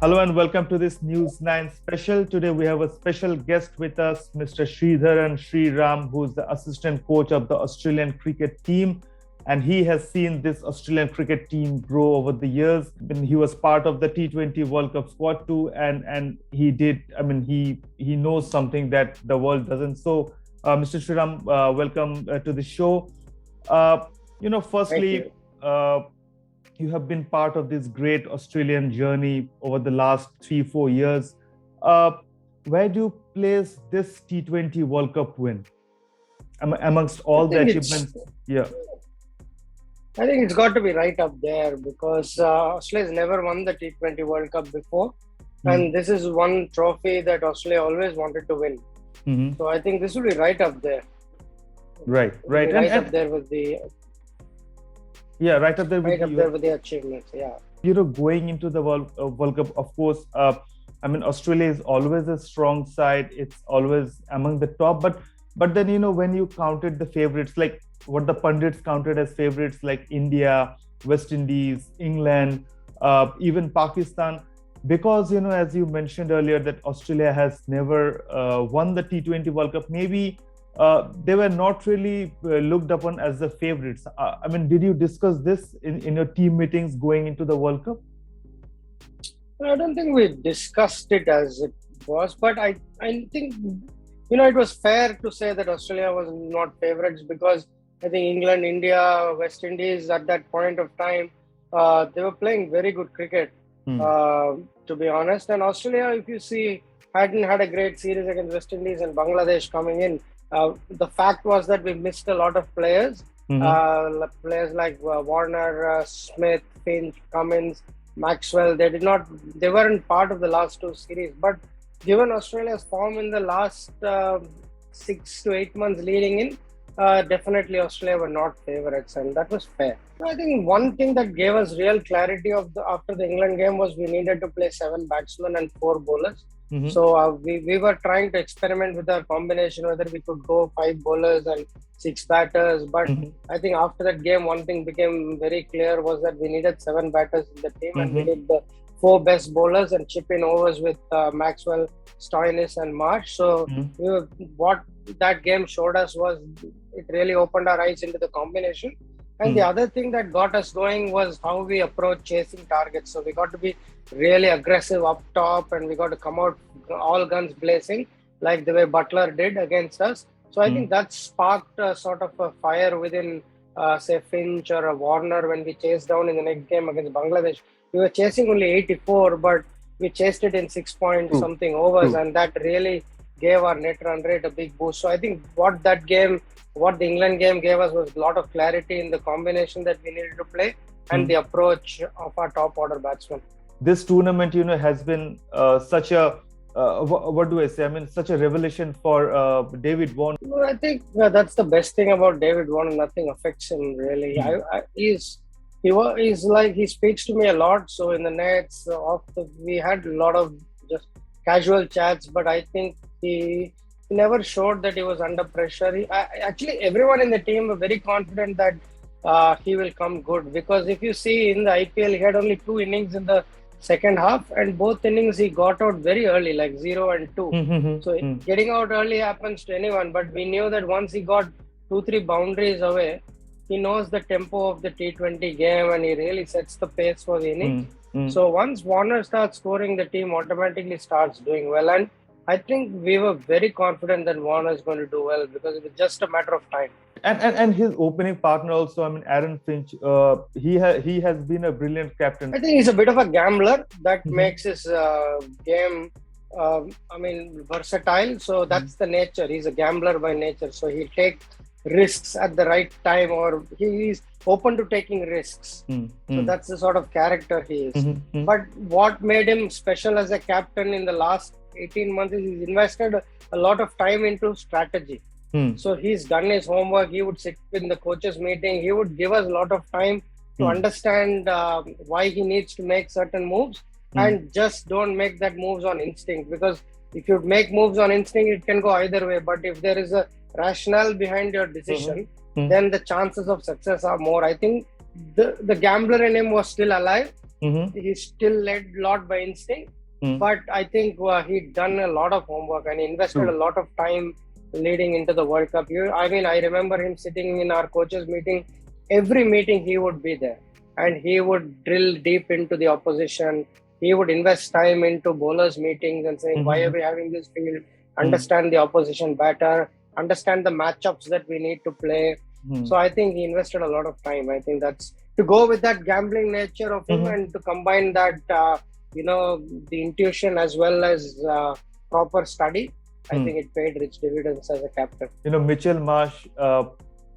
Hello and welcome to this News 9 special. Today we have a special guest with us, Mr. Sridharan Sriram, who is the assistant coach of the Australian cricket team. And he has seen this Australian cricket team grow over the years. When he was part of the T20 World Cup squad too, and he knows something that the world doesn't. So, Mr. Sriram, welcome to the show. Firstly, you have been part of this great Australian journey over the last 3-4 years. Where do you place this T20 World Cup win amongst all the achievements? Yeah, I think it's got to be right up there because Australia's never won the T20 World Cup before. And this is one trophy that Australia always wanted to win. So I think this will be right up there. Right. Up there with the... Yeah, right up there with the achievements, yeah. Going into the World Cup, of course, Australia is always a strong side. It's always among the top. But then, when you counted the favorites, like what the pundits counted as favorites, like India, West Indies, England, even Pakistan, because, as you mentioned earlier, that Australia has never won the T20 World Cup, maybe they were not really looked upon as the favorites. Did you discuss this in your team meetings going into the World Cup? I don't think we discussed it as it was, but I think, it was fair to say that Australia was not favorites because I think England, India, West Indies at that point of time, they were playing very good cricket, to be honest. And Australia, if you see, hadn't had a great series against West Indies and Bangladesh coming in. The fact was that we missed a lot of players, players like Warner, Smith, Finch, Cummins, Maxwell. They weren't part of the last two series. But given Australia's form in the last 6 to 8 months leading in, definitely Australia were not favourites, and that was fair. I think one thing that gave us real clarity after the England game was we needed to play 7 batsmen and 4 bowlers. So we were trying to experiment with our combination, whether we could go 5 bowlers and 6 batters. But I think after that game, one thing became very clear was that we needed 7 batters in the team and we needed the 4 best bowlers and chip in overs with Maxwell, Stoinis and Marsh. So what that game showed us was it really opened our eyes into the combination. And the other thing that got us going was how we approach chasing targets. So we got to be really aggressive up top and we got to come out all guns blazing like the way Butler did against us. So I think that sparked a sort of a fire within, say, Finch or a Warner when we chased down in the next game against Bangladesh. We were chasing only 84, but we chased it in 6 point something overs, and that really gave our net run rate a big boost. So I think what the England game gave us was a lot of clarity in the combination that we needed to play and the approach of our top order batsmen. This tournament, has been such a such a revelation for David Warner. Well, I think that's the best thing about David Warner. Nothing affects him really. He speaks to me a lot. So in the nets, we had a lot of just casual chats, but I think he never showed that he was under pressure. Actually, everyone in the team were very confident that he will come good, because if you see in the IPL, he had only 2 innings in the second half, and both innings he got out very early, like 0 and 2. So getting out early happens to anyone, but we knew that once he got 2-3 boundaries away, he knows the tempo of the T20 game and he really sets the pace for the innings. So once Warner starts scoring, the team automatically starts doing well, and I think we were very confident that Warner is going to do well because it was just a matter of time. And his opening partner also, Aaron Finch, he has been a brilliant captain. I think he's a bit of a gambler. That makes his game, versatile. So that's the nature. He's a gambler by nature. So he'll take risks at the right time, or he's open to taking risks. So that's the sort of character he is. But what made him special as a captain in the last 18 months is he's invested a lot of time into strategy. So he's done his homework. He would sit in the coaches meeting. He would give us a lot of time to understand why he needs to make certain moves, and just don't make that moves on instinct, because if you make moves on instinct, it can go either way. But if there is a rationale behind your decision, then the chances of success are more. I think the gambler in him was still alive. He still led a lot by instinct, But I think he'd done a lot of homework and invested a True. lot of time leading into the World Cup. I mean, I remember him sitting in our coaches meeting. Every meeting he would be there, and he would drill deep into the opposition. He would invest time into bowlers meetings and saying, why are we having this field? Understand the opposition better, understand the matchups that we need to play. So I think he invested a lot of time. I think that's to go with that gambling nature of him and to combine that, the intuition as well as proper study. I think it paid rich dividends as a captain. Mitchell Marsh,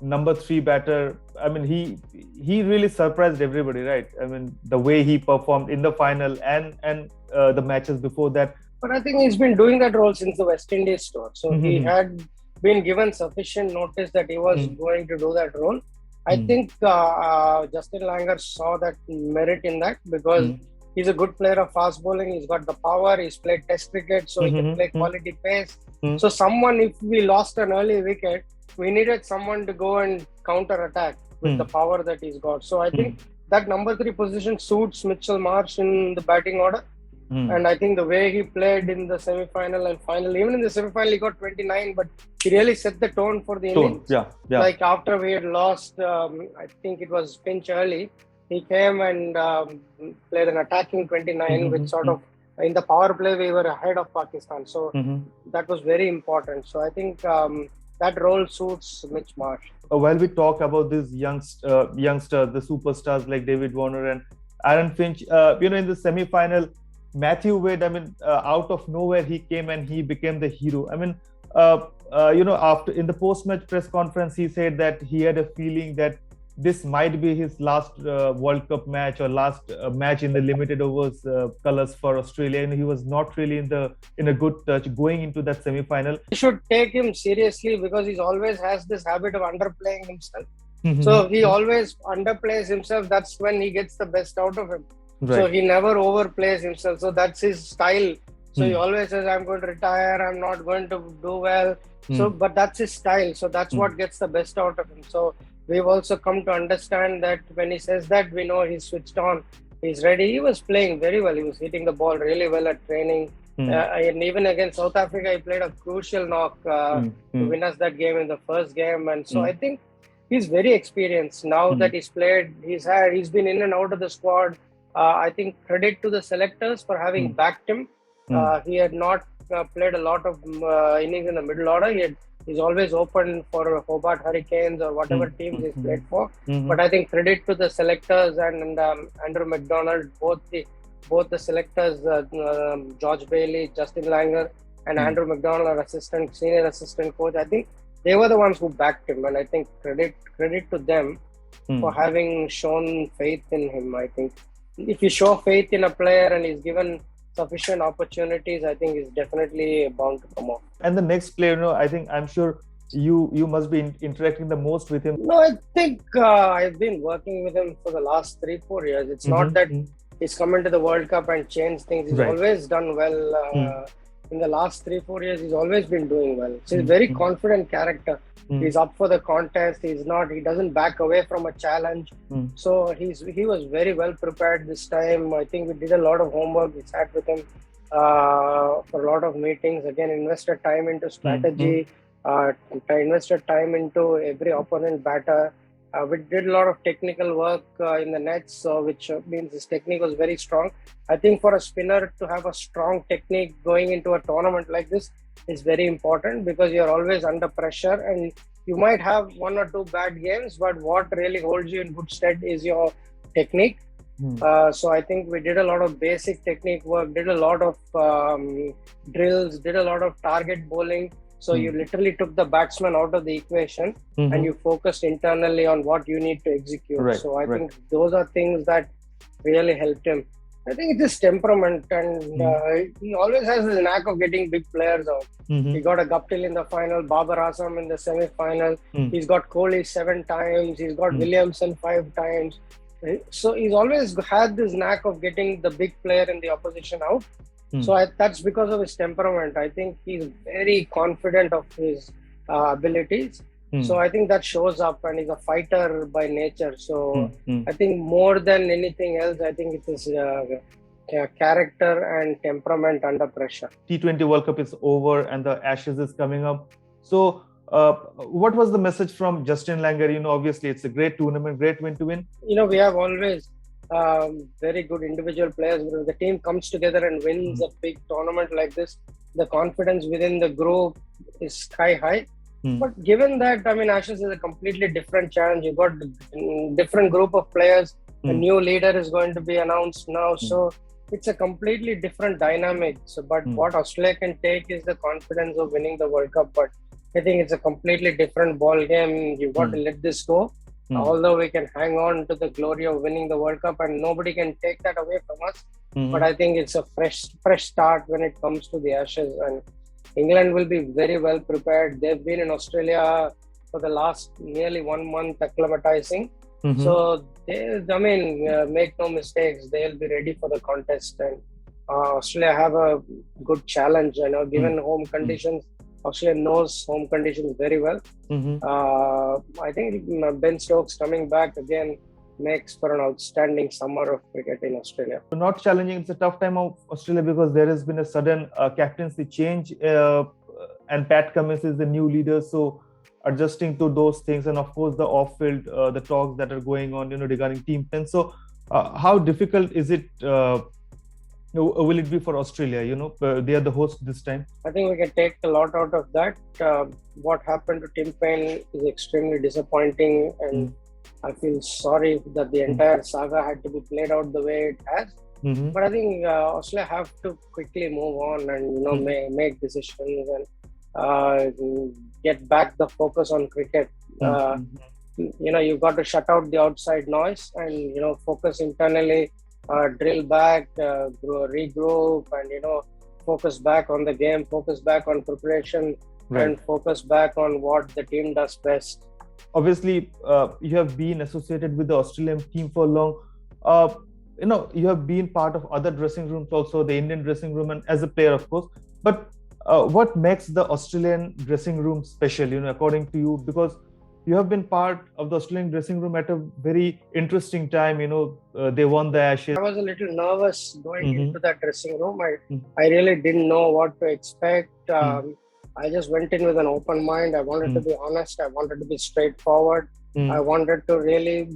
number 3 batter. I mean, he really surprised everybody, right? I mean, the way he performed in the final and the matches before that. But I think he's been doing that role since the West Indies tour. So he had been given sufficient notice that he was going to do that role. I think Justin Langer saw that merit in that because he's a good player of fast bowling. He's got the power. He's played Test cricket, so he can play quality pace. So someone, if we lost an early wicket, we needed someone to go and counter attack with the power that he's got. So I think that number 3 position suits Mitchell Marsh in the batting order. And I think the way he played in the semi-final and final, even in the semi-final he got 29, but he really set the tone for the innings. Yeah. Like after we had lost, I think it was Finch early, he came and played an attacking 29, which sort of, in the power play we were ahead of Pakistan. So that was very important. So I think that role suits Mitch Marsh. While we talk about these youngsters, the superstars like David Warner and Aaron Finch, in the semi-final, Matthew Wade, I mean, out of nowhere he came and he became the hero. I mean, after in the post-match press conference, he said that he had a feeling that this might be his last World Cup match or last match in the limited overs colors for Australia, and he was not really in a good touch going into that semi-final. You should take him seriously because he always has this habit of underplaying himself. So he always underplays himself. That's when he gets the best out of him. Right. So he never overplays himself. So that's his style. So he always says, I'm going to retire, I'm not going to do well. So, but that's his style. So that's what gets the best out of him. So we've also come to understand that when he says that, we know he's switched on, he's ready. He was playing very well. He was hitting the ball really well at training. And even against South Africa, he played a crucial knock to win us that game in the first game. And so I think he's very experienced. Now that he's played, he's been in and out of the squad. I think credit to the selectors for having backed him. He had not played a lot of innings in the middle order. He's always open for Hobart Hurricanes or whatever teams he's played for. But I think credit to the selectors and Andrew McDonald, both the selectors, George Bailey, Justin Langer, and Andrew McDonald, our senior assistant coach. I think they were the ones who backed him, and I think credit to them for having shown faith in him. I think if you show faith in a player and he's given sufficient opportunities, I think he's definitely bound to come off. And the next player, I'm sure you must be interacting the most with him. No, I think I've been working with him for the last 3-4 years. It's not that he's come into the World Cup and changed things. He's always done well. In the last 3-4 years, he's always been doing well. So he's a very confident character. He's up for the contest. He doesn't back away from a challenge. So he was very well prepared this time. I think we did a lot of homework. We sat with him for a lot of meetings. Again, invested time into strategy, invested time into every opponent batter. We did a lot of technical work in the nets, which means his technique was very strong. I think for a spinner to have a strong technique going into a tournament like this is very important because you're always under pressure and you might have 1 or 2 bad games, but what really holds you in good stead is your technique. So I think we did a lot of basic technique work, did a lot of drills, did a lot of target bowling. So you literally took the batsman out of the equation and you focused internally on what you need to execute. So I think those are things that really helped him. I think it's his temperament and he always has this knack of getting big players out. He got a Guptill in the final, Babar Azam in the semi-final. He's got Kohli 7 times. He's got Williamson 5 times. So he's always had this knack of getting the big player in the opposition out. So that's because of his temperament. I think he's very confident of his abilities. So I think that shows up, and he's a fighter by nature. So I think more than anything else, I think it is character and temperament under pressure. T20 World Cup is over and the Ashes is coming up. So, what was the message from Justin Langer? Obviously it's a great tournament, great win to win. We have always very good individual players. When the team comes together and wins a big tournament like this, the confidence within the group is sky high. But given that, Ashes is a completely different challenge. You've got a different group of players. A new leader is going to be announced now. So it's a completely different dynamic. But what Australia can take is the confidence of winning the World Cup. But I think it's a completely different ball game. You've got to let this go. Although we can hang on to the glory of winning the World Cup and nobody can take that away from us. But I think it's a fresh start when it comes to the Ashes, and England will be very well prepared. They've been in Australia for the last nearly 1 month acclimatizing. So make no mistakes, they'll be ready for the contest, and Australia have a good challenge. Given home conditions, Australia knows home conditions very well. I think Ben Stokes coming back again makes for an outstanding summer of cricket in Australia. Not challenging. It's a tough time of Australia because there has been a sudden captaincy change, and Pat Cummins is the new leader. So adjusting to those things, and of course the off-field, the talks that are going on, regarding team 10. So how difficult is it? Will it be for Australia? They are the host this time. I think we can take a lot out of that. What happened to Tim Payne is extremely disappointing, and I feel sorry that the entire saga had to be played out the way it has. But I think Australia have to quickly move on and make decisions and get back the focus on cricket. You've got to shut out the outside noise and focus internally. Drill back, regroup, and focus back on the game, focus back on preparation, and focus back on what the team does best. Obviously, you have been associated with the Australian team for long. You have been part of other dressing rooms also, the Indian dressing room, and as a player, of course. But what makes the Australian dressing room special, according to you? Because you have been part of the Australian dressing room at a very interesting time. They won the Ashes. I was a little nervous going into that dressing room. I really didn't know what to expect. I just went in with an open mind. I wanted to be honest. I wanted to be straightforward. I wanted to really,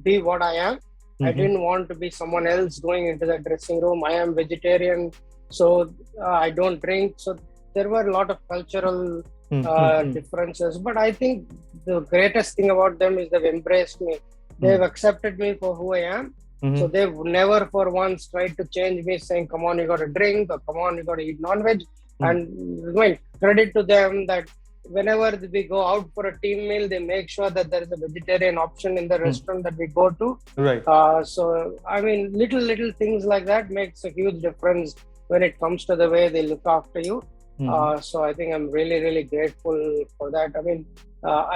be what I am. I didn't want to be someone else going into that dressing room. I am vegetarian, so I don't drink. So there were a lot of cultural differences, but I think the greatest thing about them is they've embraced me. They've accepted me for who I am. So they've never for once tried to change me, saying, come on, you got to drink, or come on, you got to eat non-veg. And credit to them that whenever we go out for a team meal, they make sure that there is a vegetarian option in the restaurant that we go to. Right. Little things like that makes a huge difference when it comes to the way they look after you. So I think I'm really, really grateful for that.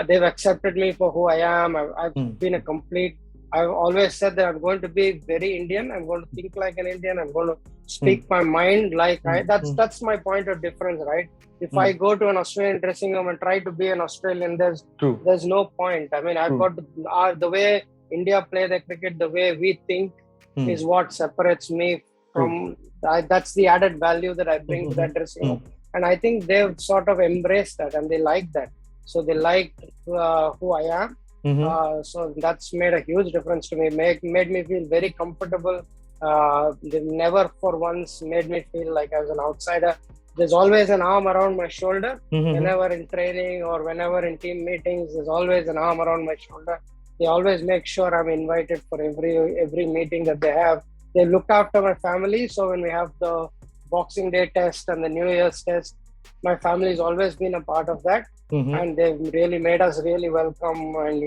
They've accepted me for who I am. I've been I've always said that I'm going to be very Indian. I'm going to think like an Indian. I'm going to speak my mind like that's my point of difference, right? If I go to an Australian dressing room and try to be an Australian, there's no point. I've got the way India play the cricket, the way we think is what separates me from. That's the added value that I bring to that dressing room. And I think they've sort of embraced that and they like that. So they like who I am. So that's made a huge difference to me. Made me feel very comfortable. They've never for once made me feel like I was an outsider. There's always an arm around my shoulder. Whenever in training or whenever in team meetings, there's always an arm around my shoulder. They always make sure I'm invited for every meeting that they have. They look after my family. So when we have the Boxing Day test and the New Year's test, my family has always been a part of that. And they've really made us really welcome and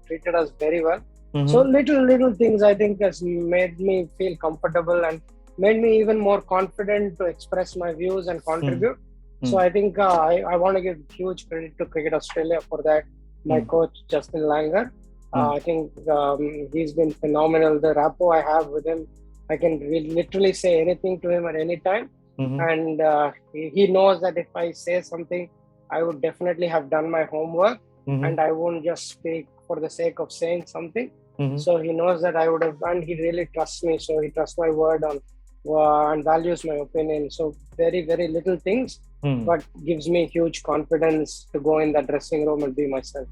treated us very well. So little things I think has made me feel comfortable and made me even more confident to express my views and contribute. So I think I want to give huge credit to Cricket Australia for that. My coach Justin Langer, I think he's been phenomenal. The rapport I have with him, I can literally say anything to him at any time. And he knows that if I say something, I would definitely have done my homework and I won't just speak for the sake of saying something. Mhm. So he knows that I would have, and he really trusts me. So he trusts my word on and values my opinion. So very, very little things, Hmm. but gives me huge confidence to go in that dressing room and be myself.